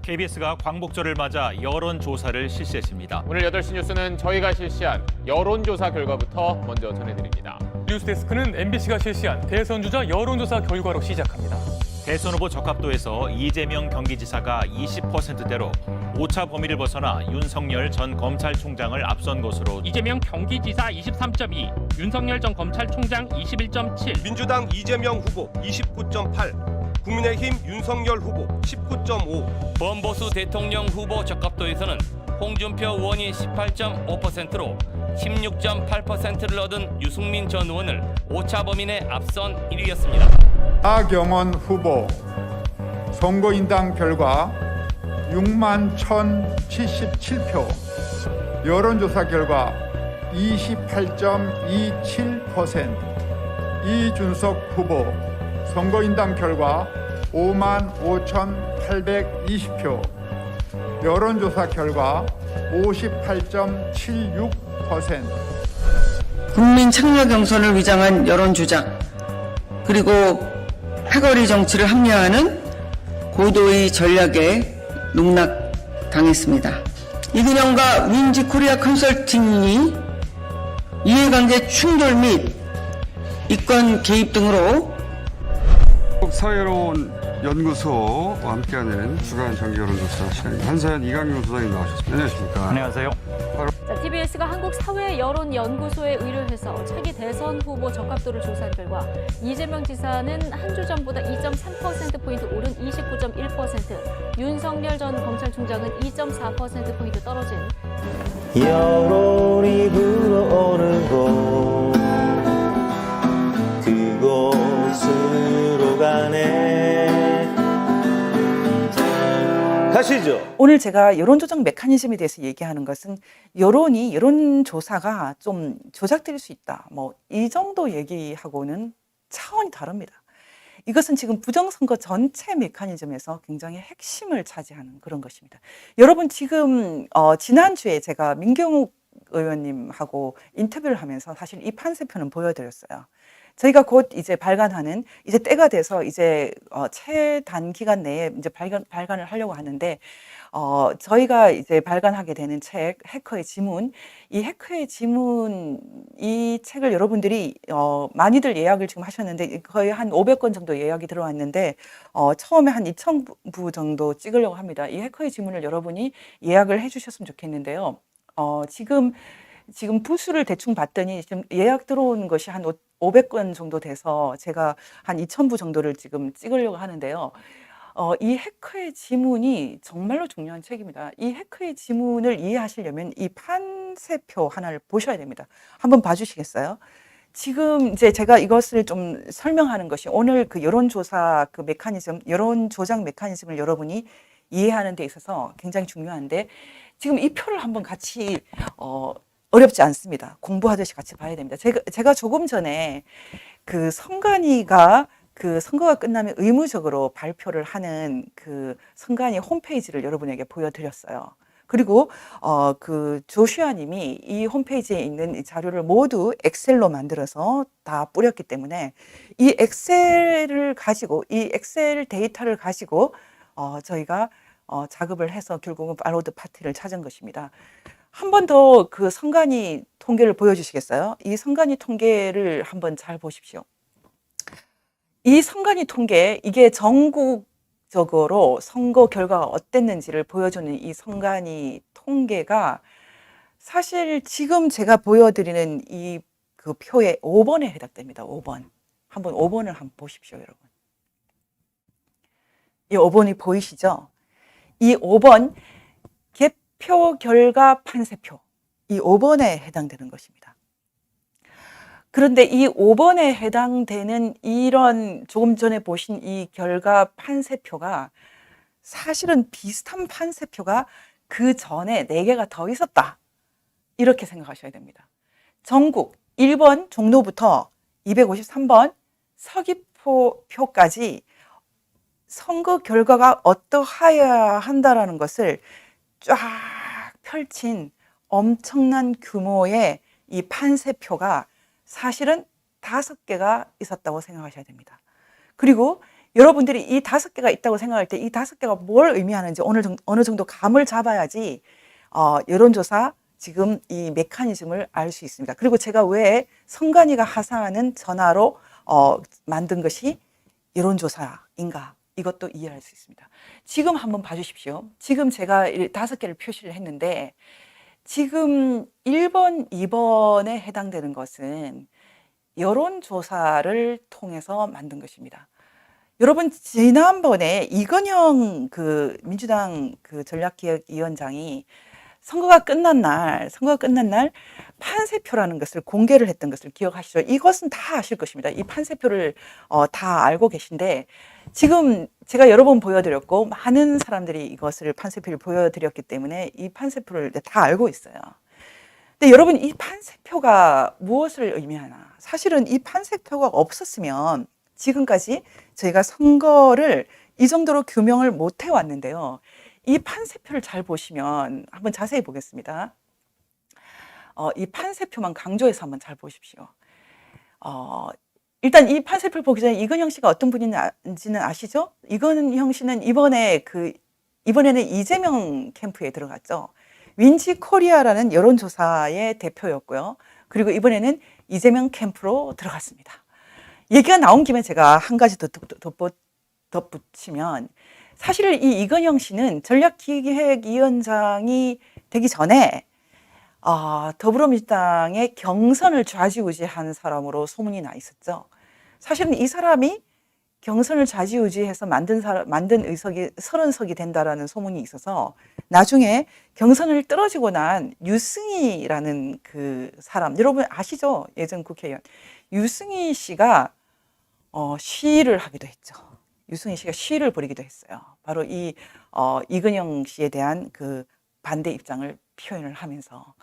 KBS가 광복절을 맞아 여론조사를 실시했습니다. 오늘 8시 뉴스는 저희가 실시한 여론조사 결과부터 먼저 전해드립니다. 뉴스데스크는 MBC가 실시한 대선주자 여론조사 결과로 시작합니다. 대선 후보 적합도에서 이재명 경기지사가 20%대로 오차 범위를 벗어나 윤석열 전 검찰총장을 앞선 것으로 이재명 경기지사 23.2, 윤석열 전 검찰총장 21.7, 민주당 이재명 후보 29.8, 국민의힘 윤석열 후보 19.5. 범보수 대통령 후보 적합도에서는 홍준표 의원이 18.5%로 16.8%를 얻은 유승민 전 의원을 오차 범위 내 앞선 1위였습니다. 하경원 후보 선거인단 결과 6만 1,077표, 여론조사 결과 28.27%, 이준석 후보 선거인단 결과 5만 5,820표, 여론조사 결과 58.76%. 국민 참여 경선을 위장한 여론조작, 그리고 패거리 정치를 합리화하는 고도의 전략에 농락당했습니다. 이근영과 윈지코리아 컨설팅이 이해관계 충돌 및 이권 개입 등으로 사회로운 연구소와 함께하는 주간 정기 여론조사 시간입니다. 한사연 이강용 소장님 나오셨습니다. 안녕하십니까? 안녕하세요. TBS가 한국사회여론연구소에 의뢰해서 차기 대선 후보 적합도를 조사한 결과 이재명 지사는 한 주 전보다 2.3%포인트 오른 29.1%, 윤석열 전 검찰총장은 2.4%포인트 떨어진 여론이 불어오는 곳 그곳으로 가네. 가시죠. 오늘 제가 여론조작 메커니즘에 대해서 얘기하는 것은 여론조사가 좀 조작될 수 있다. 이 정도 얘기하고는 차원이 다릅니다. 이것은 지금 부정선거 전체 메커니즘에서 굉장히 핵심을 차지하는 그런 것입니다. 여러분 지금 지난주에 제가 민경욱 의원님하고 인터뷰를 하면서 사실 이 판세표는 보여드렸어요. 저희가 곧 이제 발간하는 이제 때가 돼서 이제 최단기간 내에 이제 발간을 하려고 하는데 저희가 이제 발간하게 되는 책 해커의 지문, 이 해커의 지문 이 책을 여러분들이 많이들 예약을 지금 하셨는데 거의 한 500권 정도 예약이 들어왔는데 처음에 한 2,000부 정도 찍으려고 합니다. 이 해커의 지문을 여러분이 예약을 해주셨으면 좋겠는데요. 지금 부수를 대충 봤더니 지금 예약 들어온 것이 한 500건 정도 돼서 제가 한 2,000부 정도를 지금 찍으려고 하는데요. 이 해커의 지문이 정말로 중요한 책입니다. 이 해커의 지문을 이해하시려면 이 판세표 하나를 보셔야 됩니다. 한번 봐주시겠어요? 지금 이제 제가 이것을 좀 설명하는 것이 오늘 그 여론조사 그 메커니즘, 여론조작 메커니즘을 여러분이 이해하는 데 있어서 굉장히 중요한데 지금 이 표를 한번 같이 어렵지 않습니다. 공부하듯이 같이 봐야 됩니다. 제가 조금 전에 그 선관위가 그 선거가 끝나면 의무적으로 발표를 하는 그 선관위 홈페이지를 여러분에게 보여드렸어요. 그리고 그 조슈아 님이 이 홈페이지에 있는 이 자료를 모두 엑셀로 만들어서 다 뿌렸기 때문에 이 엑셀을 가지고 이 엑셀 데이터를 가지고 저희가 작업을 해서 결국은 팔로드 파티를 찾은 것입니다. 한 번 더 그 선관위 통계를 보여주시겠어요? 이 선관위 통계를 한번 잘 보십시오. 이 선관위 통계, 이게 전국적으로 선거 결과가 어땠는지를 보여주는 이 선관위 통계가 사실 지금 제가 보여드리는 이 그 표의 5번에 해당됩니다. 5번. 한번 5번을 한번 보십시오, 여러분. 이 5번이 보이시죠? 이 5번 개표 결과 판세표, 이 5번에 해당되는 것입니다. 그런데 이 5번에 해당되는 이런 조금 전에 보신 이 결과 판세표가 사실은 비슷한 판세표가 그 전에 4개가 더 있었다. 이렇게 생각하셔야 됩니다. 전국 1번 종로부터 253번 서귀포표까지 선거 결과가 어떠하여야 한다라는 것을 쫙 펼친 엄청난 규모의 이 판세표가 사실은 5개가 있었다고 생각하셔야 됩니다. 그리고 여러분들이 이 5개가 있다고 생각할 때 이 5개가 뭘 의미하는지 어느 정도 감을 잡아야지 여론조사 지금 이 메커니즘을 알 수 있습니다. 그리고 제가 왜 선관위가 하사하는 전화로 만든 것이 여론조사인가 이것도 이해할 수 있습니다. 지금 한번 봐주십시오. 지금 제가 5개를 표시를 했는데 지금 1번, 2번에 해당되는 것은 여론조사를 통해서 만든 것입니다. 여러분 지난번에 이건영 그 민주당 그 전략기획위원장이 선거가 끝난 날 판세표라는 것을 공개를 했던 것을 기억하시죠? 이것은 다 아실 것입니다. 이 판세표를 다 알고 계신데 지금 제가 여러 번 보여드렸고 많은 사람들이 이것을 판세표를 보여드렸기 때문에 이 판세표를 다 알고 있어요. 근데 여러분 이 판세표가 무엇을 의미하나? 사실은 이 판세표가 없었으면 지금까지 저희가 선거를 이 정도로 규명을 못 해왔는데요. 이 판세표를 잘 보시면 한번 자세히 보겠습니다. 이 판세표만 강조해서 한번 잘 보십시오. 일단 이 판세표를 보기 전에 이건영 씨가 어떤 분인지는 아시죠? 이건영 씨는 이번에는 이재명 캠프에 들어갔죠. 윈지 코리아라는 여론조사의 대표였고요. 그리고 이번에는 이재명 캠프로 들어갔습니다. 얘기가 나온 김에 제가 한 가지 더 덧붙이면 사실 이 이건영 씨는 전략기획위원장이 되기 전에 더불어민주당의 경선을 좌지우지한 사람으로 소문이 나 있었죠. 사실은 이 사람이 경선을 좌지우지해서 만든 의석이 30석이 된다라는 소문이 있어서 나중에 경선을 떨어지고 난 유승희라는 그 사람, 여러분 아시죠? 예전 국회의원 유승희 씨가 시위를 하기도 했죠. 유승희 씨가 시위를 벌이기도 했어요. 바로 이 이건영 씨에 대한 그 반대 입장을 표현을 하면서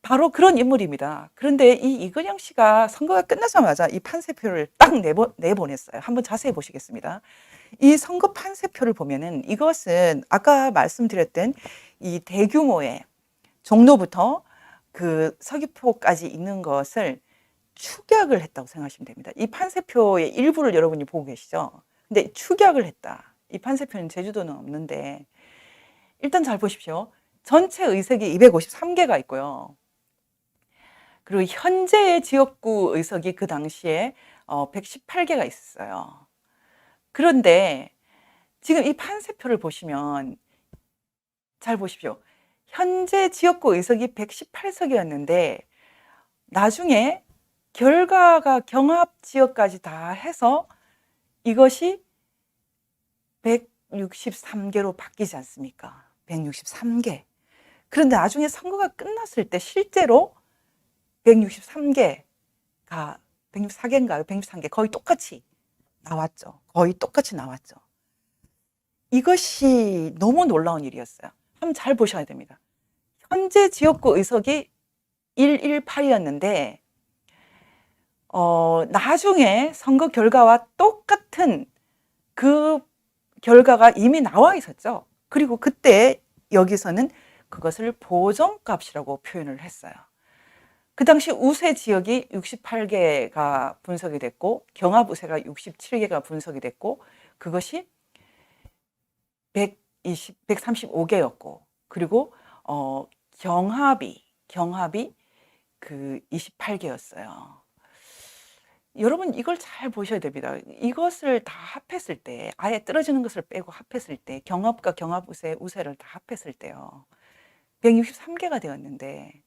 바로 그런 인물입니다. 그런데 이 이건영 씨가 선거가 끝나자마자 이 판세표를 딱 내보냈어요. 한번 자세히 보시겠습니다. 이 선거 판세표를 보면은 이것은 아까 말씀드렸던 이 대규모의 종로부터 그 서귀포까지 있는 것을 축약을 했다고 생각하시면 됩니다. 이 판세표의 일부를 여러분이 보고 계시죠? 근데 축약을 했다. 이 판세표는 제주도는 없는데 일단 잘 보십시오. 전체 의석이 253개가 있고요. 그리고 현재의 지역구 의석이 그 당시에 118개가 있었어요. 그런데 지금 이 판세표를 보시면 잘 보십시오. 현재 지역구 의석이 118석이었는데 나중에 결과가 경합 지역까지 다 해서 이것이 163개로 바뀌지 않습니까? 163개. 그런데 나중에 선거가 끝났을 때 실제로 164개인가요? 163개 거의 똑같이 나왔죠. 거의 똑같이 나왔죠. 이것이 너무 놀라운 일이었어요. 한번 잘 보셔야 됩니다. 현재 지역구 의석이 118이었는데 나중에 선거 결과와 똑같은 그 결과가 이미 나와 있었죠. 그리고 그때 여기서는 그것을 보정값이라고 표현을 했어요. 그 당시 우세 지역이 68개가 분석이 됐고 경합 우세가 67개가 분석이 됐고 그것이 135개였고 그리고 경합이 그 28개였어요. 여러분 이걸 잘 보셔야 됩니다. 이것을 다 합했을 때 아예 떨어지는 것을 빼고 합했을 때 경합과 경합 우세를 다 합했을 때요. 163개가 되었는데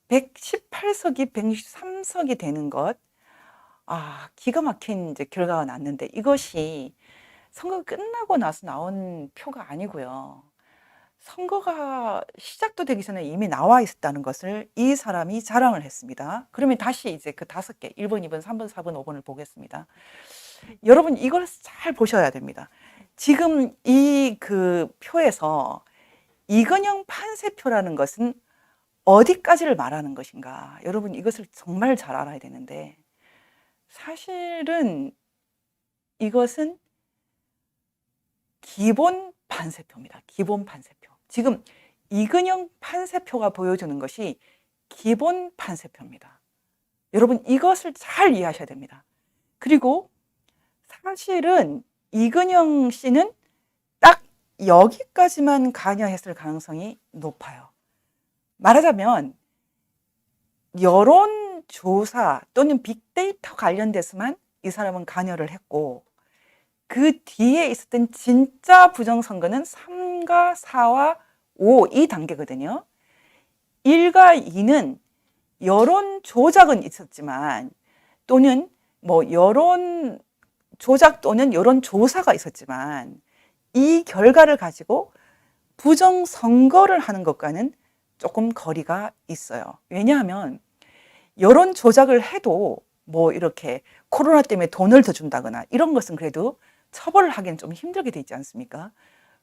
118석이 163석이 되는 것, 기가 막힌 이제 결과가 났는데 이것이 선거가 끝나고 나서 나온 표가 아니고요. 선거가 시작도 되기 전에 이미 나와 있었다는 것을 이 사람이 자랑을 했습니다. 그러면 다시 이제 그 5개, 1번, 2번, 3번, 4번, 5번을 보겠습니다. 여러분 이걸 잘 보셔야 됩니다. 지금 이 그 표에서 이건영 판세표라는 것은 어디까지를 말하는 것인가? 여러분 이것을 정말 잘 알아야 되는데 사실은 이것은 기본 판세표입니다. 기본 판세표. 지금 이건영 판세표가 보여주는 것이 기본 판세표입니다. 여러분 이것을 잘 이해하셔야 됩니다. 그리고 사실은 이근영 씨는 딱 여기까지만 관여했을 가능성이 높아요. 말하자면 여론조사 또는 빅데이터 관련돼서만 이 사람은 관여를 했고 그 뒤에 있었던 진짜 부정선거는 3과 4와 5 이 단계거든요. 1과 2는 여론 조작은 있었지만 또는 뭐 여론 조작 또는 여론 조사가 있었지만 이 결과를 가지고 부정 선거를 하는 것과는 조금 거리가 있어요. 왜냐하면 여론 조작을 해도 뭐 이렇게 코로나 때문에 돈을 더 준다거나 이런 것은 그래도 처벌을 하기는 좀 힘들게 돼 있지 않습니까?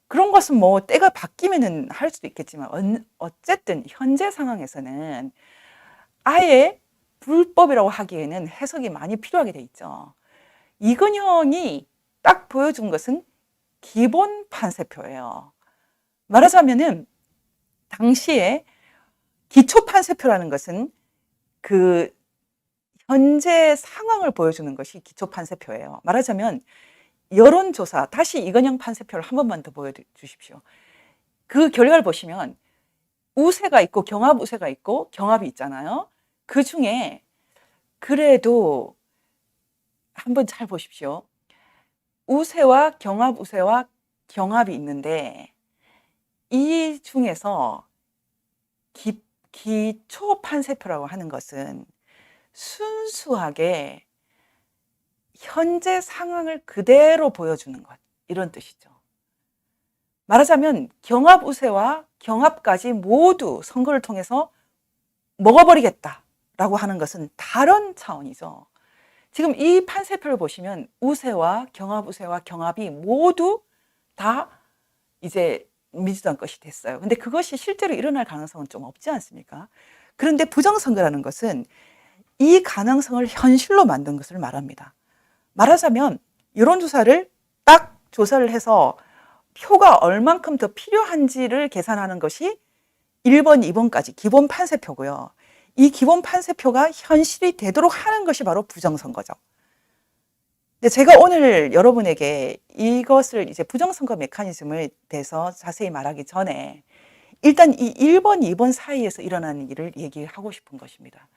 그런 것은 뭐 때가 바뀌면은 할 수도 있겠지만 어쨌든 현재 상황에서는 아예 불법이라고 하기에는 해석이 많이 필요하게 돼 있죠. 이근형이 딱 보여준 것은 기본 판세표예요. 말하자면은 당시에 기초 판세표라는 것은 그 현재 상황을 보여주는 것이 기초 판세표예요. 말하자면 여론조사, 다시 이근영 판세표를 한 번만 더 보여주십시오. 그 결과를 보시면 우세가 있고 경합 우세가 있고 경합이 있잖아요. 그 중에 그래도 한번 잘 보십시오. 우세와 경합이 있는데 이 중에서 기초 판세표라고 하는 것은 순수하게 현재 상황을 그대로 보여주는 것, 이런 뜻이죠. 말하자면 경합 우세와 경합까지 모두 선거를 통해서 먹어버리겠다라고 하는 것은 다른 차원이죠. 지금 이 판세표를 보시면 우세와 경합이 모두 다 이제 민주당 것이 됐어요. 근데 그것이 실제로 일어날 가능성은 좀 없지 않습니까? 그런데 부정선거라는 것은 이 가능성을 현실로 만든 것을 말합니다. 말하자면 여론조사를 딱 조사를 해서 표가 얼만큼 더 필요한지를 계산하는 것이 1번, 2번까지 기본 판세표고요. 이 기본 판세표가 현실이 되도록 하는 것이 바로 부정선거죠. 근데 제가 오늘 여러분에게 이것을 이제 부정선거 메커니즘에 대해서 자세히 말하기 전에 일단 이 1번, 2번 사이에서 일어나는 일을 얘기하고 싶은 것입니다.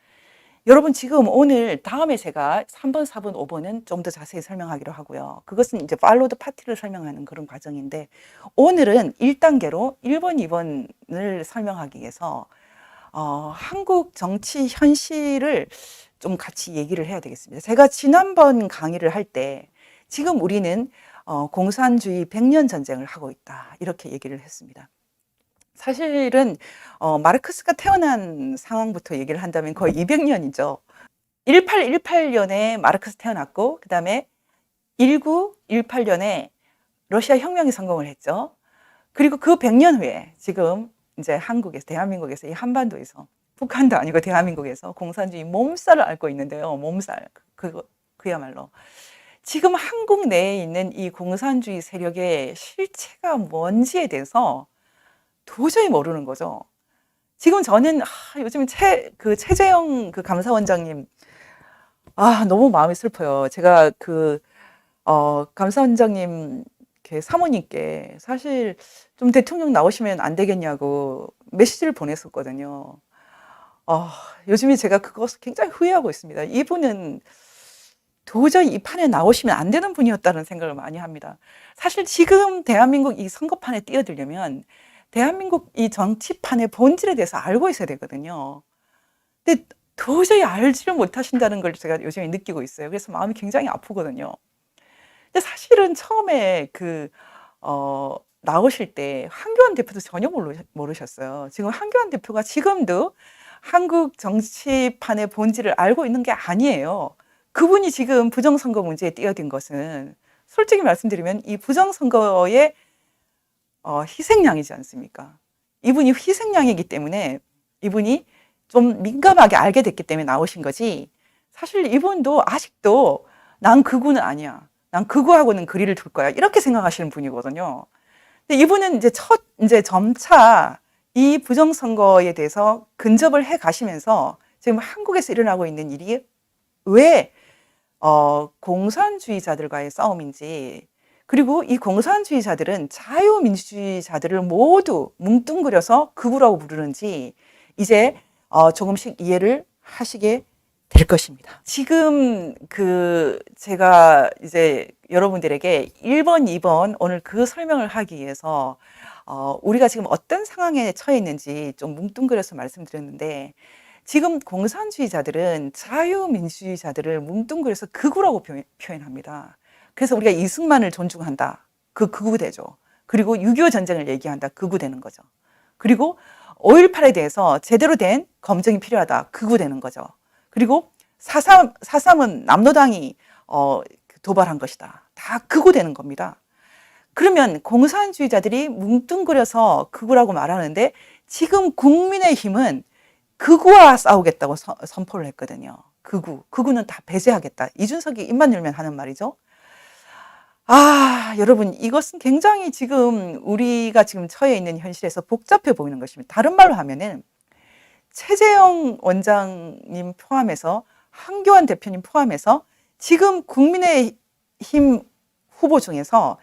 여러분 지금 오늘 다음에 제가 3번, 4번, 5번은 좀 더 자세히 설명하기로 하고요. 그것은 이제 팔로드 파티를 설명하는 그런 과정인데 오늘은 1단계로 1번, 2번을 설명하기 위해서 한국 정치 현실을 좀 같이 얘기를 해야 되겠습니다. 제가 지난번 강의를 할 때 지금 우리는 공산주의 100년 전쟁을 하고 있다 이렇게 얘기를 했습니다. 사실은 마르크스가 태어난 상황부터 얘기를 한다면 거의 200년이죠. 1818년에 마르크스 태어났고 그 다음에 1918년에 러시아 혁명이 성공을 했죠. 그리고 그 100년 후에 지금 이제 한국에서 대한민국에서 이 한반도에서 북한도 아니고 대한민국에서 공산주의 몸살을 앓고 있는데요. 몸살 그야말로 지금 한국 내에 있는 이 공산주의 세력의 실체가 뭔지에 대해서 도저히 모르는 거죠. 지금 저는 요즘 최재형 그 감사원장님 너무 마음이 슬퍼요. 제가 감사원장님 사모님께 사실 좀 대통령 나오시면 안 되겠냐고 메시지를 보냈었거든요. 요즘에 제가 그것을 굉장히 후회하고 있습니다. 이분은 도저히 이 판에 나오시면 안 되는 분이었다는 생각을 많이 합니다. 사실 지금 대한민국 이 선거판에 뛰어들려면 대한민국 이 정치판의 본질에 대해서 알고 있어야 되거든요. 근데 도저히 알지를 못하신다는 걸 제가 요즘에 느끼고 있어요. 그래서 마음이 굉장히 아프거든요. 근데 사실은 처음에 나오실 때 한교안 대표도 전혀 모르셨어요. 지금 한교안 대표가 지금도 한국 정치판의 본질을 알고 있는 게 아니에요. 그분이 지금 부정선거 문제에 뛰어든 것은 솔직히 말씀드리면 이 부정선거의 희생양이지 않습니까? 이분이 희생양이기 때문에 이분이 좀 민감하게 알게 됐기 때문에 나오신 거지 사실 이분도 아직도 난 극우는 아니야. 난 극우하고는 거리를 둘 거야. 이렇게 생각하시는 분이거든요. 근데 이분은 이제 점차 이 부정선거에 대해서 근접을 해 가시면서 지금 한국에서 일어나고 있는 일이 왜 공산주의자들과의 싸움인지, 그리고 이 공산주의자들은 자유민주주의자들을 모두 뭉뚱그려서 극우라고 부르는지 이제 조금씩 이해를 하시게 될 것입니다. 지금 제가 이제 여러분들에게 1번, 2번 오늘 그 설명을 하기 위해서 우리가 지금 어떤 상황에 처해 있는지 좀 뭉뚱그려서 말씀드렸는데, 지금 공산주의자들은 자유민주주의자들을 뭉뚱그려서 극우라고 표현합니다. 그래서 우리가 이승만을 존중한다. 그 극우되죠. 그리고 6.25 전쟁을 얘기한다. 극우되는 거죠. 그리고 5.18에 대해서 제대로 된 검증이 필요하다. 극우되는 거죠. 그리고 4.3은 남노당이 도발한 것이다. 다 극우되는 겁니다. 그러면 공산주의자들이 뭉뚱그려서 극우라고 말하는데, 지금 국민의힘은 극우와 싸우겠다고 선포를 했거든요. 극우는 다 배제하겠다. 이준석이 입만 열면 하는 말이죠. 여러분, 이것은 굉장히 지금 우리가 지금 처해 있는 현실에서 복잡해 보이는 것입니다. 다른 말로 하면은 최재형 원장님 포함해서 한교안 대표님 포함해서 지금 국민의힘 후보 중에서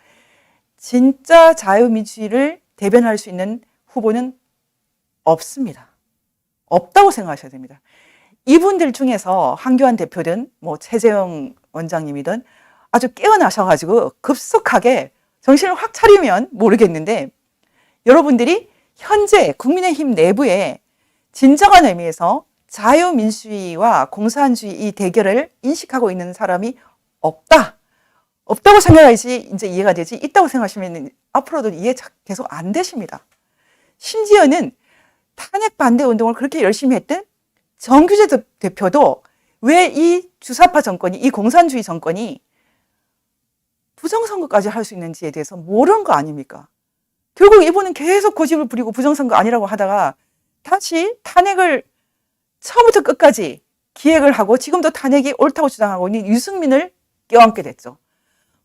진짜 자유민주주의를 대변할 수 있는 후보는 없습니다. 없다고 생각하셔야 됩니다. 이분들 중에서 한교안 대표든 뭐 최재형 원장님이든 아주 깨어나셔가지고 급속하게 정신을 확 차리면 모르겠는데, 여러분들이 현재 국민의힘 내부에 진정한 의미에서 자유민주주의와 공산주의 이 대결을 인식하고 있는 사람이 없다고 생각해야지 이제 이해가 되지, 있다고 생각하시면 앞으로도 이해 계속 안 되십니다. 심지어는 탄핵 반대 운동을 그렇게 열심히 했던 정규재 대표도 왜 이 주사파 정권이, 이 공산주의 정권이 부정선거까지 할 수 있는지에 대해서 모르는 거 아닙니까? 결국 이분은 계속 고집을 부리고 부정선거 아니라고 하다가 다시 탄핵을 처음부터 끝까지 기획을 하고 지금도 탄핵이 옳다고 주장하고 있는 유승민을 껴안게 됐죠.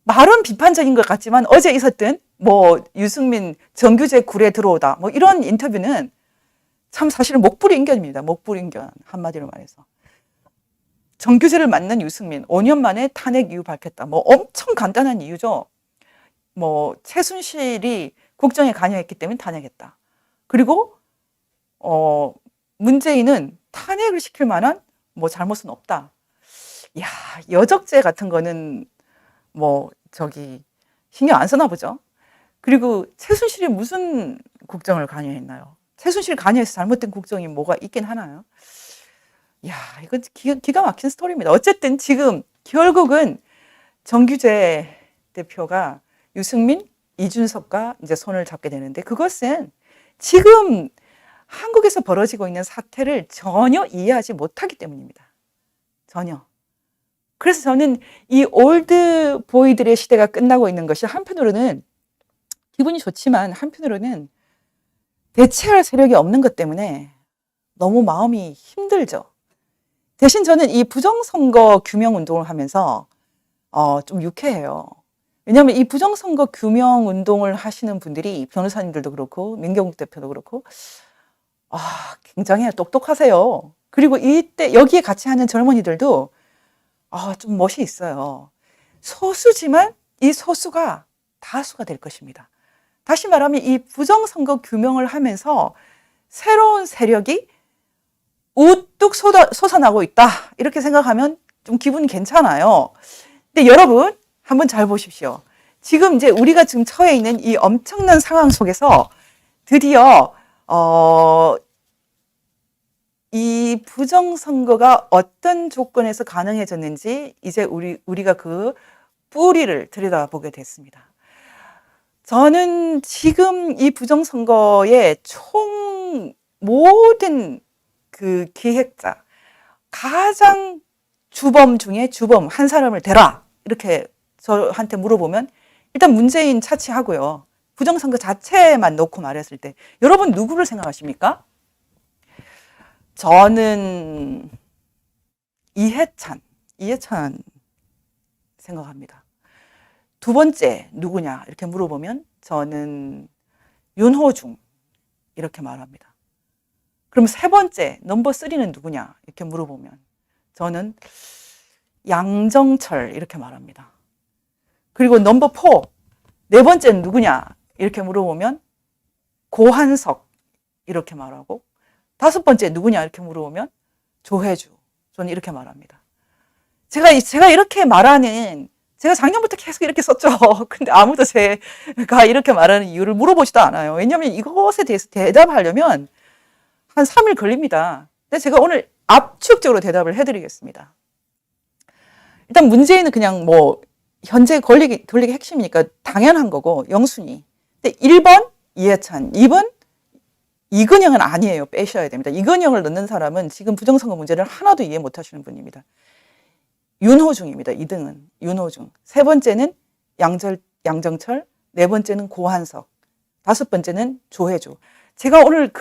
말은 비판적인 것 같지만 어제 있었던 뭐 유승민 정규제 굴에 들어오다 뭐 이런 인터뷰는 참 사실은 목불인견입니다. 목불인견, 한마디로 말해서. 정규제를 맞는 유승민 5년 만에 탄핵 이유 밝혔다. 뭐 엄청 간단한 이유죠. 뭐 최순실이 국정에 관여했기 때문에 탄핵했다. 그리고 문재인은 탄핵을 시킬 만한 뭐 잘못은 없다. 야, 여적죄 같은 거는 뭐 신경 안 쓰나 보죠. 그리고 최순실이 무슨 국정을 관여했나요? 최순실 관여해서 잘못된 국정이 뭐가 있긴 하나요? 야, 이건 기가 막힌 스토리입니다. 어쨌든 지금 결국은 정규재 대표가 유승민, 이준석과 이제 손을 잡게 되는데, 그것은 지금 한국에서 벌어지고 있는 사태를 전혀 이해하지 못하기 때문입니다. 전혀. 그래서 저는 이 올드 보이들의 시대가 끝나고 있는 것이 한편으로는 기분이 좋지만 한편으로는 대체할 세력이 없는 것 때문에 너무 마음이 힘들죠. 대신 저는 이 부정선거 규명 운동을 하면서 좀 유쾌해요. 왜냐하면 이 부정선거 규명 운동을 하시는 분들이 변호사님들도 그렇고 민경욱 대표도 그렇고 굉장히 똑똑하세요. 그리고 이때 여기에 같이 하는 젊은이들도 좀 멋이 있어요. 소수지만 이 소수가 다수가 될 것입니다. 다시 말하면 이 부정선거 규명을 하면서 새로운 세력이 우뚝 솟아나고 있다. 이렇게 생각하면 좀 기분 괜찮아요. 근데 여러분 한번 잘 보십시오. 지금 이제 우리가 지금 처해 있는 이 엄청난 상황 속에서 드디어 이 부정선거가 어떤 조건에서 가능해졌는지 이제 우리가 그 뿌리를 들여다보게 됐습니다. 저는 지금 이 부정선거의 모든 그 기획자, 가장 주범 중에 주범 한 사람을 대라. 이렇게 저한테 물어보면 일단 문재인 차치하고요. 부정선거 자체만 놓고 말했을 때 여러분 누구를 생각하십니까? 저는 이해찬 생각합니다. 두 번째 누구냐 이렇게 물어보면 저는 윤호중 이렇게 말합니다. 그럼 세 번째 넘버 3는 누구냐 이렇게 물어보면 저는 양정철 이렇게 말합니다. 그리고 넘버 4, 네 번째는 누구냐 이렇게 물어보면 고한석 이렇게 말하고, 다섯 번째 누구냐 이렇게 물어보면 조혜주, 저는 이렇게 말합니다. 제가 이렇게 말하는, 제가 작년부터 계속 이렇게 썼죠. 근데 아무도 제가 이렇게 말하는 이유를 물어보지도 않아요. 왜냐하면 이것에 대해서 대답하려면 한 3일 걸립니다. 근데 제가 오늘 압축적으로 대답을 해드리겠습니다. 일단 문재인은 그냥 뭐 현재 권력의 핵심이니까 당연한 거고 영순위. 근데 1번 이해찬, 2번 이근영은 아니에요. 빼셔야 됩니다. 이근영을 넣는 사람은 지금 부정선거 문제를 하나도 이해 못하시는 분입니다. 윤호중입니다. 2등은 윤호중. 세 번째는 양정철, 네 번째는 고한석, 다섯 번째는 조혜주. 제가 오늘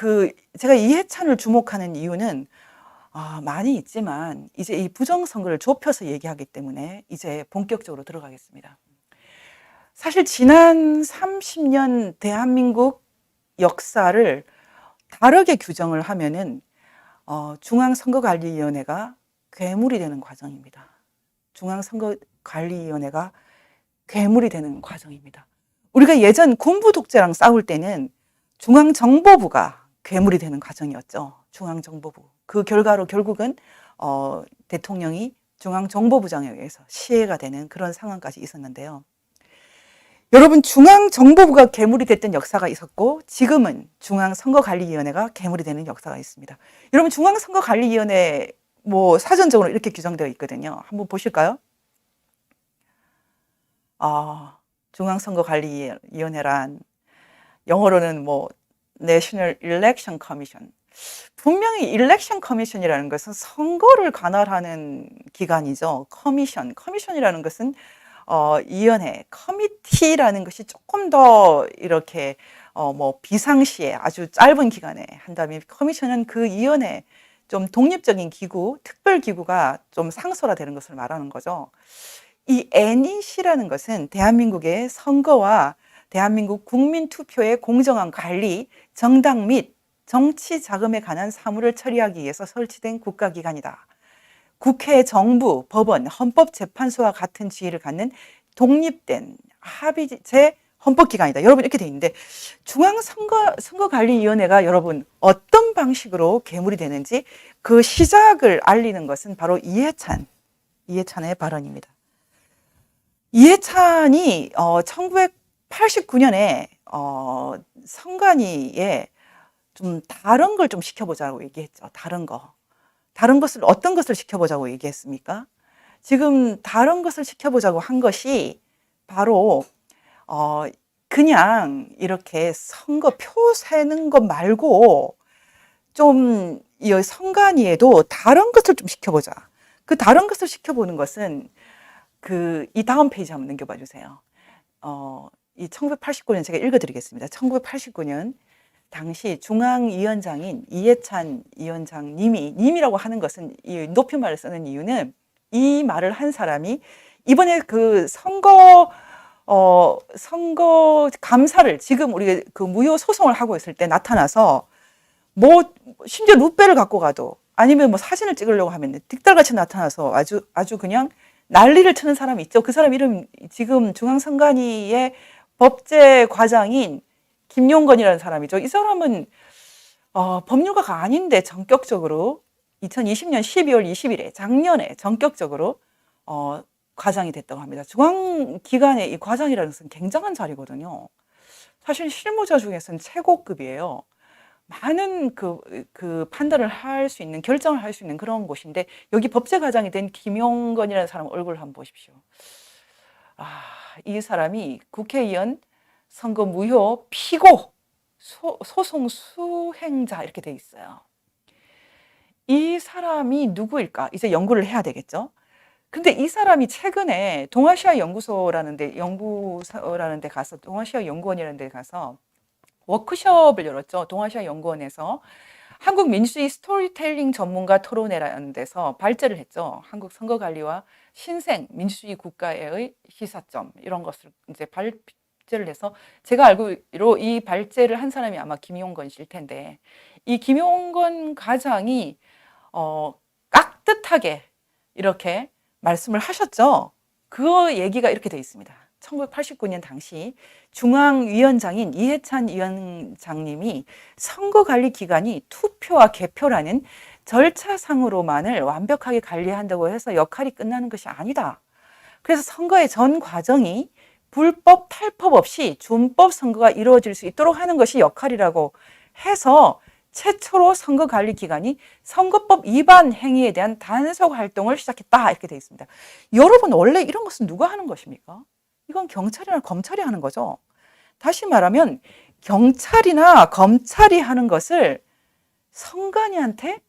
제가 이해찬을 주목하는 이유는 많이 있지만 이제 이 부정선거를 좁혀서 얘기하기 때문에 이제 본격적으로 들어가겠습니다. 사실 지난 30년 대한민국 역사를 다르게 규정을 하면은 중앙선거관리위원회가 괴물이 되는 과정입니다. 중앙선거관리위원회가 괴물이 되는 과정입니다. 우리가 예전 군부 독재랑 싸울 때는 중앙정보부가 괴물이 되는 과정이었죠. 중앙정보부. 그 결과로 결국은 대통령이 중앙정보부장에 의해서 시해가 되는 그런 상황까지 있었는데요. 여러분, 중앙정보부가 괴물이 됐던 역사가 있었고 지금은 중앙선거관리위원회가 괴물이 되는 역사가 있습니다. 여러분, 중앙선거관리위원회 뭐 사전적으로 이렇게 규정되어 있거든요. 한번 보실까요? 중앙선거관리위원회란 영어로는 뭐 National Election Commission. 분명히 Election Commission이라는 것은 선거를 관할하는 기관이죠. 커미션이라는 것은 위원회, 커미티라는 것이 조금 더 이렇게 뭐 비상시에 아주 짧은 기간에 한다면, 커미션은 그 위원회, 좀 독립적인 기구, 특별 기구가 좀 상설화되는 것을 말하는 거죠. 이 NEC라는 것은 대한민국의 선거와 대한민국 국민 투표의 공정한 관리, 정당 및 정치 자금에 관한 사무를 처리하기 위해서 설치된 국가기관이다. 국회, 정부, 법원, 헌법재판소와 같은 지위를 갖는 독립된 합의제 헌법기관이다. 여러분, 이렇게 돼 있는데 중앙선거관리위원회가 여러분 어떤 방식으로 괴물이 되는지 그 시작을 알리는 것은 바로 이해찬의 발언입니다. 이해찬이 1989년에 선관위에 좀 다른 걸 좀 시켜보자고 얘기했죠. 다른 것을, 어떤 것을 시켜보자고 얘기했습니까? 지금 다른 것을 시켜보자고 한 것이 바로 그냥 이렇게 선거표 세는 것 말고 좀 이 선관위에도 다른 것을 좀 시켜보자. 그 다른 것을 시켜보는 것은 이 다음 페이지 한번 넘겨봐 주세요. 이 1989년 제가 읽어드리겠습니다. 1989년 당시 중앙위원장인 이해찬 위원장님이라고 하는 것은 이 높임말을 쓰는 이유는 이 말을 한 사람이 이번에 그 선거 감사를 지금 우리가 그 무효 소송을 하고 있을 때 나타나서 뭐 심지어 루페를 갖고 가도 아니면 뭐 사진을 찍으려고 하면 득달같이 나타나서 아주 그냥 난리를 치는 사람이 있죠. 그 사람 이름 지금 중앙선관위의 법제 과장인 김용건이라는 사람이죠. 이 사람은 법률가가 아닌데 전격적으로 2020년 12월 20일에 작년에 전격적으로 과장이 됐다고 합니다. 중앙기관의 이 과장이라는 것은 굉장한 자리거든요. 사실 실무자 중에서는 최고급이에요. 많은 그 판단을 할 수 있는, 결정을 할 수 있는 그런 곳인데 여기 법제과장이 된 김용건이라는 사람 얼굴을 한번 보십시오. 이 사람이 국회의원 선거 무효 피고 소송 수행자 이렇게 돼 있어요. 이 사람이 누구일까? 이제 연구를 해야 되겠죠. 근데 이 사람이 최근에 동아시아 연구소라는 데 가서, 동아시아 연구원이라는 데 가서 워크숍을 열었죠. 동아시아 연구원에서 한국 민주주의 스토리텔링 전문가 토론회라는 데서 발제를 했죠. 한국 선거관리와 신생 민주주의 국가의 시사점, 이런 것을 이제 발제를 해서, 제가 알기로 이 발제를 한 사람이 아마 김용건 씨일 텐데, 이 김용건 과장이 깍듯하게 이렇게 말씀을 하셨죠. 그 얘기가 이렇게 돼 있습니다. 1989년 당시 중앙위원장인 이해찬 위원장님이 선거관리기관이 투표와 개표라는 절차상으로만을 완벽하게 관리한다고 해서 역할이 끝나는 것이 아니다. 그래서 선거의 전 과정이 불법, 탈법 없이 준법 선거가 이루어질 수 있도록 하는 것이 역할이라고 해서 최초로 선거관리기관이 선거법 위반 행위에 대한 단속 활동을 시작했다 이렇게 되어 있습니다. 여러분 원래 이런 것은 누가 하는 것입니까? 이건 경찰이나 검찰이 하는 거죠. 다시 말하면 경찰이나 검찰이 하는 것을 선관위한테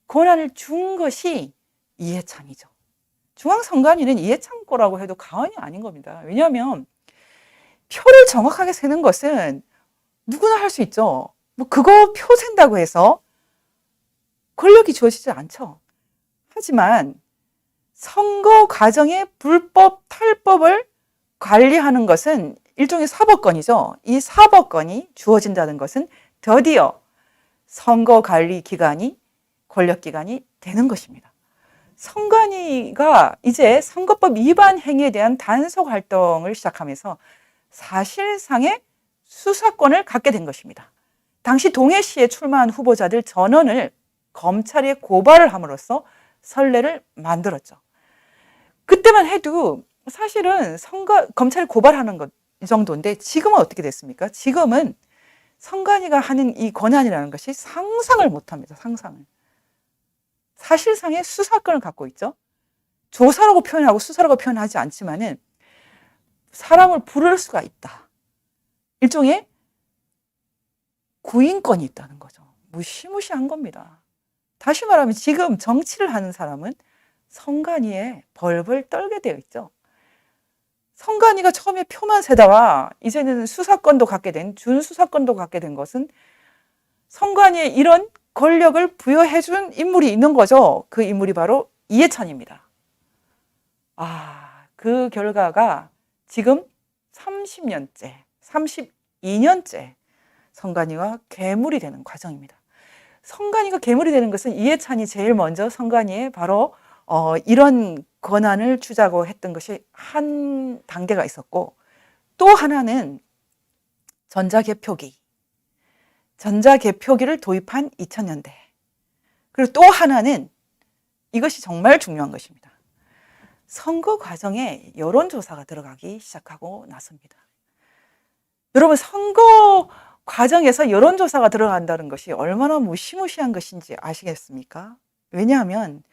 권한을 준 것이 이해찬이죠. 중앙선관위는 이해찬 거라고 해도 과언이 아닌 겁니다. 왜냐하면 표를 정확하게 세는 것은 누구나 할 수 있죠. 뭐 그거 표 센다고 해서 권력이 주어지지 않죠. 하지만 선거 과정의 불법, 탈법을 관리하는 것은 일종의 사법권이죠. 이 사법권이 주어진다는 것은 드디어 선거관리기관이 권력기관이 되는 것입니다. 선관위가 이제 선거법 위반 행위에 대한 단속 활동을 시작하면서 사실상의 수사권을 갖게 된 것입니다. 당시 동해시에 출마한 후보자들 전원을 검찰에 고발을 함으로써 선례를 만들었죠. 그때만 해도 사실은 검찰에 고발하는 것 이 정도인데 지금은 어떻게 됐습니까? 지금은 선관위가 하는 이 권한이라는 것이 상상을 못합니다. 상상을. 사실상의 수사권을 갖고 있죠. 조사라고 표현하고 수사라고 표현하지 않지만은 사람을 부를 수가 있다. 일종의 구인권이 있다는 거죠. 무시무시한 겁니다. 다시 말하면 지금 정치를 하는 사람은 선관위에 벌벌 떨게 되어 있죠. 선관위가 처음에 표만 세다가 이제는 수사권도 갖게 된, 준수사권도 갖게 된 것은 선관위에 이런 권력을 부여해 준 인물이 있는 거죠. 그 인물이 바로 이해찬입니다. 그 결과가 지금 30년째, 32년째 선관위가 괴물이 되는 과정입니다. 선관위가 괴물이 되는 것은 이해찬이 제일 먼저 선관위에 바로 이런 권한을 주자고 했던 것이 한 단계가 있었고, 또 하나는 전자개표기를 도입한 2000년대. 그리고 또 하나는 이것이 정말 중요한 것입니다. 선거 과정에 여론조사가 들어가기 시작하고 나섭니다. 여러분, 선거 과정에서 여론조사가 들어간다는 것이 얼마나 무시무시한 것인지 아시겠습니까? 왜냐하면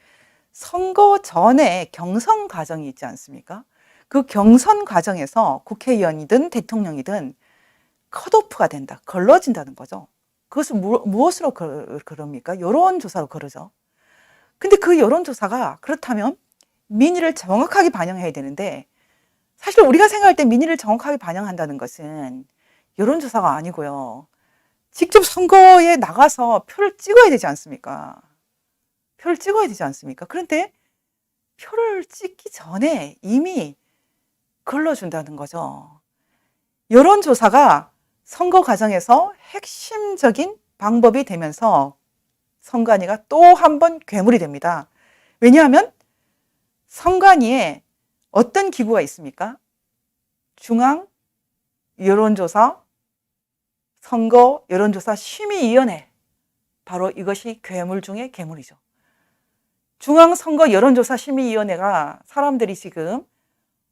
선거 전에 경선 과정이 있지 않습니까? 그 경선 과정에서 국회의원이든 대통령이든 컷오프가 된다, 걸러진다는 거죠. 그것은 무엇으로 그럽니까? 여론조사로 그러죠. 근데 그 여론조사가 그렇다면 민의를 정확하게 반영해야 되는데, 사실 우리가 생각할 때 민의를 정확하게 반영한다는 것은 여론조사가 아니고요. 직접 선거에 나가서 표를 찍어야 되지 않습니까? 표를 찍어야 되지 않습니까? 그런데 표를 찍기 전에 이미 걸러준다는 거죠. 여론조사가 선거 과정에서 핵심적인 방법이 되면서 선관위가 또 한 번 괴물이 됩니다. 왜냐하면 선관위에 어떤 기구가 있습니까? 중앙 여론조사 선거 여론조사 심의위원회, 바로 이것이 괴물 중에 괴물이죠. 중앙선거 여론조사 심의위원회가 사람들이 지금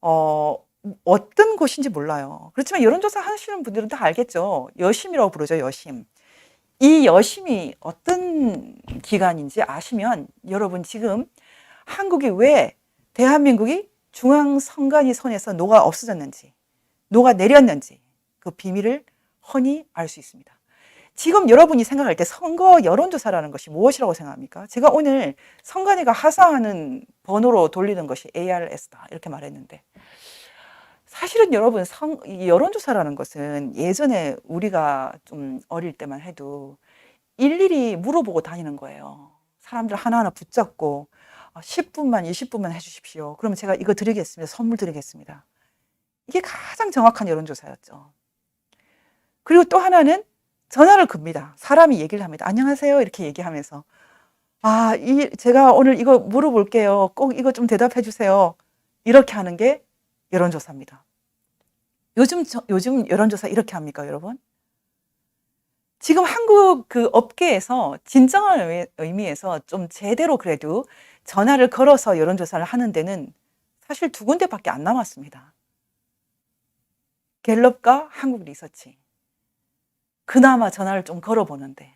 어떤 곳인지 몰라요. 그렇지만 여론조사 하시는 분들은 다 알겠죠. 여심이라고 부르죠. 여심. 이 여심이 어떤 기관인지 아시면 여러분 지금 한국이 왜 대한민국이 중앙선관위 손에서 녹아 없어졌는지, 녹아 내렸는지 그 비밀을 훤히 알 수 있습니다. 지금 여러분이 생각할 때 선거 여론조사라는 것이 무엇이라고 생각합니까? 제가 오늘 선관위가 하사하는 번호로 돌리는 것이 ARS다 이렇게 말했는데, 사실은 여러분 여론조사라는 것은 예전에 우리가 좀 어릴 때만 해도 일일이 물어보고 다니는 거예요. 사람들 하나하나 붙잡고 10분만 20분만 해주십시오. 그러면 제가 이거 드리겠습니다. 선물 드리겠습니다. 이게 가장 정확한 여론조사였죠. 그리고 또 하나는 전화를 겁니다. 사람이 얘기를 합니다. 안녕하세요 이렇게 얘기하면서 제가 오늘 이거 물어볼게요. 꼭 이거 좀 대답해 주세요. 이렇게 하는 게 여론조사입니다. 요즘 여론조사 이렇게 합니까, 여러분? 지금 한국 그 업계에서 진정한 의미에서 좀 제대로 그래도 전화를 걸어서 여론조사를 하는 데는 사실 2군데밖에 안 남았습니다. 갤럽과 한국 리서치. 그나마 전화를 좀 걸어보는데,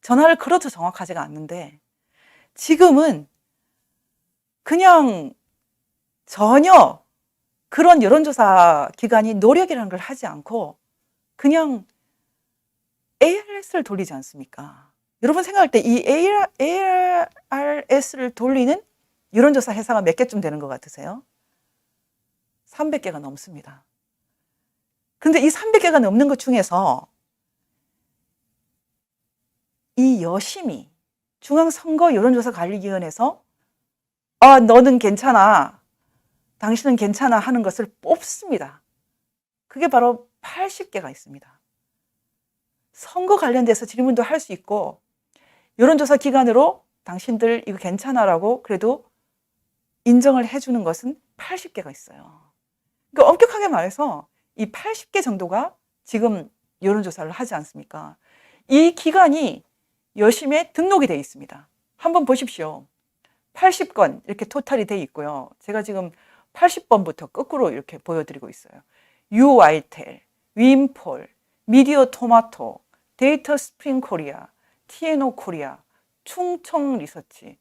전화를 걸어도 정확하지가 않는데, 지금은 그냥 전혀 그런 여론조사 기관이 노력이라는 걸 하지 않고 그냥 ARS를 돌리지 않습니까? 여러분 생각할 때 이 ARS를 돌리는 여론조사 회사가 몇 개쯤 되는 것 같으세요? 300개가 넘습니다. 근데 이 300개가 넘는 것 중에서 이 여심이 중앙선거 여론조사관리위원회에서 너는 괜찮아, 당신은 괜찮아 하는 것을 뽑습니다. 그게 바로 80개가 있습니다. 선거 관련돼서 질문도 할 수 있고 여론조사 기관으로 당신들 이거 괜찮아라고 그래도 인정을 해주는 것은 80개가 있어요. 그러니까 엄격하게 말해서 이 80개 정도가 지금 여론조사를 하지 않습니까? 이 기관이 여심에 등록이 되어 있습니다. 한번 보십시오. 80건 이렇게 토탈이 되어 있고요. 제가 지금 80번부터 거꾸로 이렇게 보여드리고 있어요. UITEL, 윈폴, 미디어 토마토, 데이터 스프링 코리아, TNO 코리아, 충청 리서치,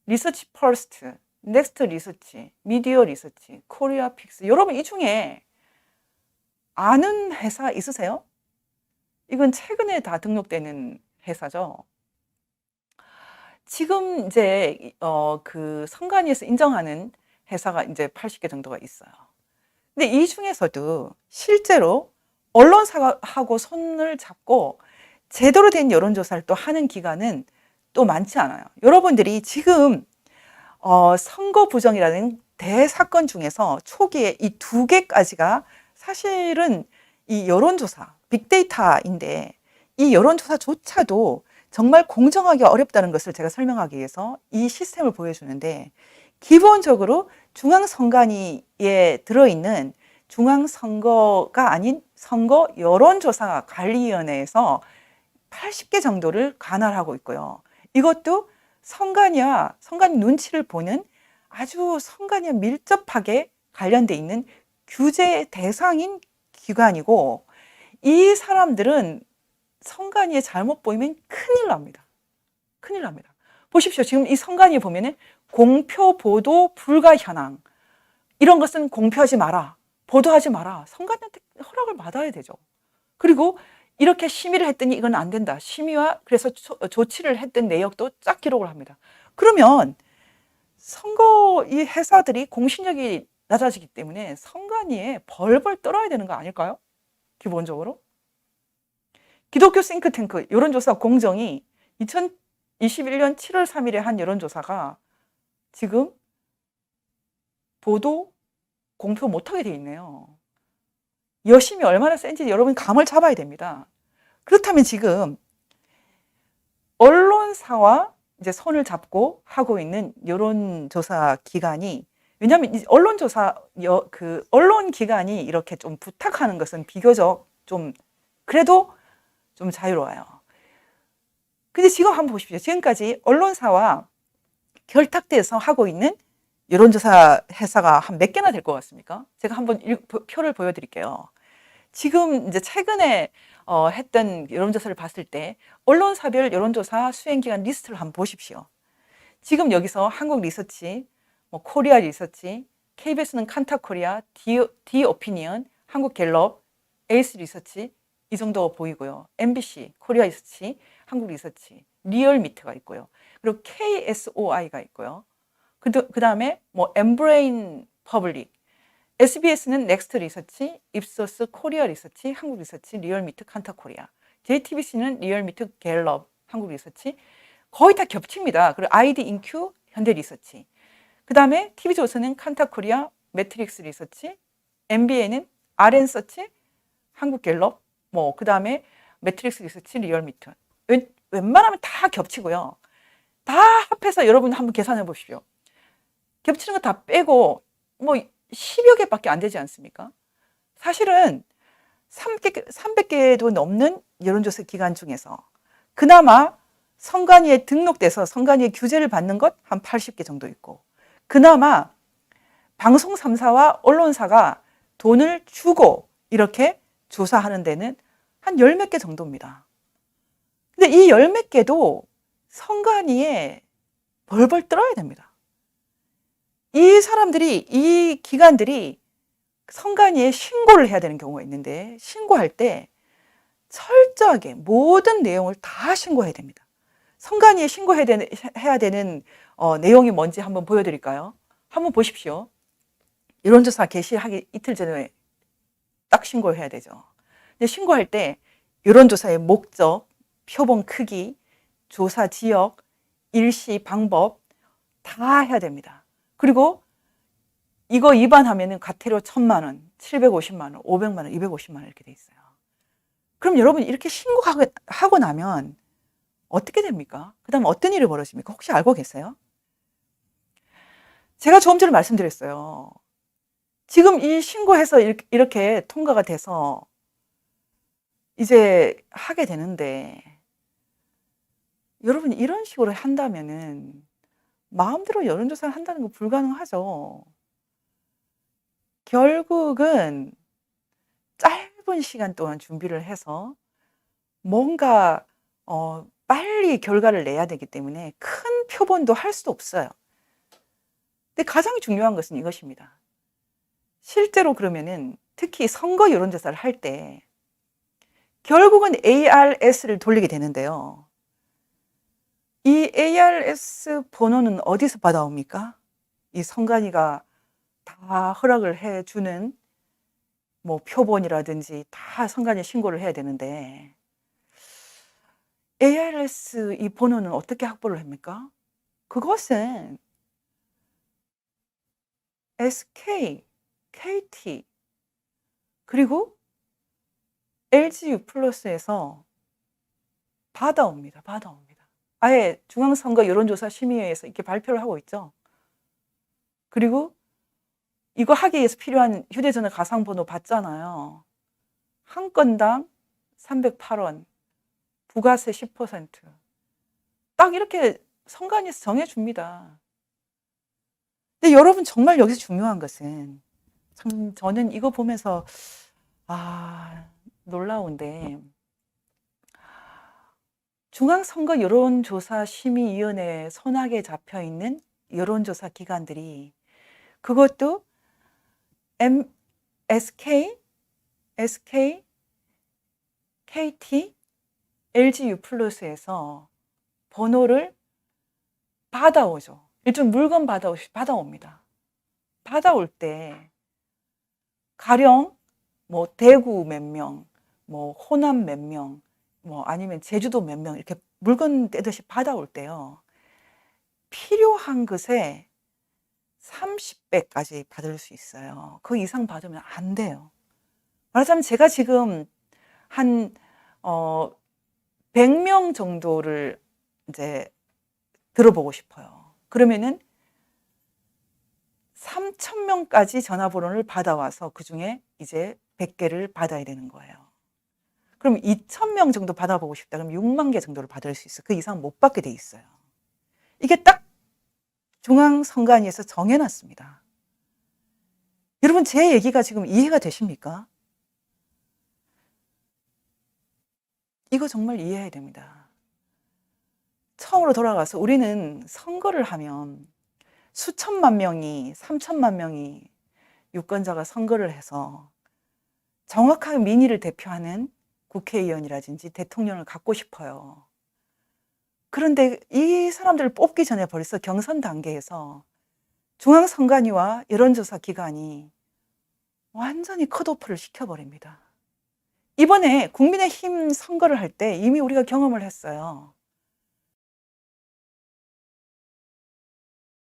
리서치 퍼스트, 넥스트 리서치, 미디어 리서치, 코리아 픽스. 여러분 이 중에 아는 회사 있으세요? 이건 최근에 다 등록되는 회사죠. 지금 이제 그 선관위에서 인정하는 회사가 이제 80개 정도가 있어요. 근데 이 중에서도 실제로 언론사하고 손을 잡고 제대로 된 여론조사를 또 하는 기관은 또 많지 않아요. 여러분들이 지금 선거 부정이라는 대사건 중에서 초기에 이 2개까지가 사실은 이 여론조사, 빅데이터인데 이 여론조사조차도 정말 공정하기 어렵다는 것을 제가 설명하기 위해서 이 시스템을 보여주는데, 기본적으로 중앙선관위에 들어있는 중앙선거가 아닌 선거 여론조사 관리위원회에서 80개 정도를 관할하고 있고요. 이것도 선관위 눈치를 보는 아주 선관위와 밀접하게 관련돼 있는 규제 대상인 기관이고, 이 사람들은 선관위에 잘못 보이면 큰일 납니다. 큰일 납니다. 보십시오. 지금 이 선관위에 보면은 공표 보도 불가 현황, 이런 것은 공표하지 마라, 보도하지 마라. 선관위한테 허락을 받아야 되죠. 그리고 이렇게 심의를 했더니 이건 안 된다. 심의와 그래서 조치를 했던 내역도 쫙 기록을 합니다. 그러면 선거 이 회사들이 공신력이 낮아지기 때문에 선관위에 벌벌 떨어야 되는 거 아닐까요? 기본적으로. 기독교 싱크탱크 여론조사 공정이 2021년 7월 3일에 한 여론조사가 지금 보도 공표 못하게 돼 있네요. 여심이 얼마나 센지 여러분 감을 잡아야 됩니다. 그렇다면 지금 언론사와 이제 손을 잡고 하고 있는 여론조사 기관이, 왜냐하면 언론 기관이 이렇게 좀 부탁하는 것은 비교적 좀 그래도 좀 자유로워요. 근데 지금 한번 보십시오. 지금까지 언론사와 결탁돼서 하고 있는 여론조사 회사가 한 몇 개나 될 것 같습니까? 제가 한번 표를 보여드릴게요. 지금 이제 최근에 했던 여론조사를 봤을 때 언론사별 여론조사 수행기관 리스트를 한번 보십시오. 지금 여기서 한국 리서치, 코리아 리서치, KBS는 칸타코리아, 디오피니언, 한국 갤럽, 에이스 리서치 이 정도 보이고요. MBC, 코리아 리서치, 한국 리서치, 리얼미트가 있고요. 그리고 KSOI가 있고요. 그 다음에 엠브레인 퍼블릭, SBS는 넥스트 리서치, 입소스, 코리아 리서치, 한국 리서치, 리얼미트, 칸타코리아, JTBC는 리얼미트, 갤럽, 한국 리서치, 거의 다 겹칩니다. 그리고 ID 인큐, 현대 리서치. 그 다음에 TV조선은 칸타코리아, 매트릭스 리서치, MBN은 RN서치, 한국 갤럽, 그 다음에 매트릭스 리서치, 리얼미트. 웬만하면 다 겹치고요. 다 합해서 여러분 한번 계산해 보십시오. 겹치는 거 다 빼고 뭐 10여 개밖에 안 되지 않습니까? 사실은 300개도 넘는 여론조사 기관 중에서 그나마 선관위에 등록돼서 선관위의 규제를 받는 것 한 80개 정도 있고, 그나마 방송 3사와 언론사가 돈을 주고 이렇게 조사하는 데는 한 10몇 개 정도입니다. 근데 이 10몇 개도 선관위에 벌벌 떨어야 됩니다. 이 사람들이, 이 기관들이 선관위에 신고를 해야 되는 경우가 있는데, 신고할 때 철저하게 모든 내용을 다 신고해야 됩니다. 선관위에 신고해야 되는 내용이 뭔지 한번 보여드릴까요? 한번 보십시오. 여론조사 개시하기 이틀 전에 딱 신고를 해야 되죠. 근데 신고할 때 여론조사의 목적, 표본 크기, 조사 지역, 일시 방법 다 해야 됩니다. 그리고 이거 위반하면은 과태료 1,000만 원, 750만 원, 500만 원, 250만 원 이렇게 돼 있어요. 그럼 여러분 이렇게 신고하고 나면 어떻게 됩니까? 그 다음에 어떤 일이 벌어집니까? 혹시 알고 계세요? 제가 조금 전에 말씀드렸어요. 지금 이 신고해서 이렇게 통과가 돼서 이제 하게 되는데, 여러분 이런 식으로 한다면은 마음대로 여론조사를 한다는 거 불가능하죠. 결국은 짧은 시간 동안 준비를 해서 뭔가 빨리 결과를 내야 되기 때문에 큰 표본도 할 수도 없어요. 근데 가장 중요한 것은 이것입니다. 실제로 그러면은 특히 선거 여론조사를 할 때 결국은 ARS를 돌리게 되는데요. 이 ARS 번호는 어디서 받아옵니까? 이 선관위가 다 허락을 해주는 뭐 표본이라든지 다 선관위에 신고를 해야 되는데, ARS 이 번호는 어떻게 확보를 합니까? 그것은 SK, KT, 그리고 LGU 플러스에서 받아옵니다. 아예 중앙선거 여론조사 심의회에서 이렇게 발표를 하고 있죠. 그리고 이거 하기 위해서 필요한 휴대전화 가상번호 받잖아요. 한 건당 308원, 부가세 10%. 딱 이렇게 선관위에서 정해줍니다. 근데 여러분 정말 여기서 중요한 것은, 참 저는 이거 보면서 놀라운데, 중앙선거 여론조사심의위원회에 손아귀에 잡혀있는 여론조사 기관들이, 그것도 SK, KT, LGU 플러스에서 번호를 받아오죠. 일종 물건 받아옵니다. 받아올 때 가령 뭐 대구 몇 명, 뭐 호남 몇 명, 뭐 아니면 제주도 몇 명 이렇게 물건 떼듯이 받아올 때요. 필요한 것에 30배까지 받을 수 있어요. 그 이상 받으면 안 돼요. 말하자면 제가 지금 한 100명 정도를 이제 들어보고 싶어요. 그러면은 3,000명까지 전화번호를 받아와서 그중에 이제 100개를 받아야 되는 거예요. 그럼 2,000명 정도 받아보고 싶다. 그럼 6만 개 정도를 받을 수 있어요. 그 이상 못 받게 돼 있어요. 이게 딱 중앙선관위에서 정해놨습니다. 여러분 제 얘기가 지금 이해가 되십니까? 이거 정말 이해해야 됩니다. 처음으로 돌아가서 우리는 선거를 하면 수천만 명이, 3천만 명이 유권자가 선거를 해서 정확하게 민의를 대표하는 국회의원이라든지 대통령을 갖고 싶어요. 그런데 이 사람들을 뽑기 전에 벌써 경선 단계에서 중앙선관위와 여론조사 기관이 완전히 컷오프를 시켜버립니다. 이번에 국민의힘 선거를 할 때 이미 우리가 경험을 했어요.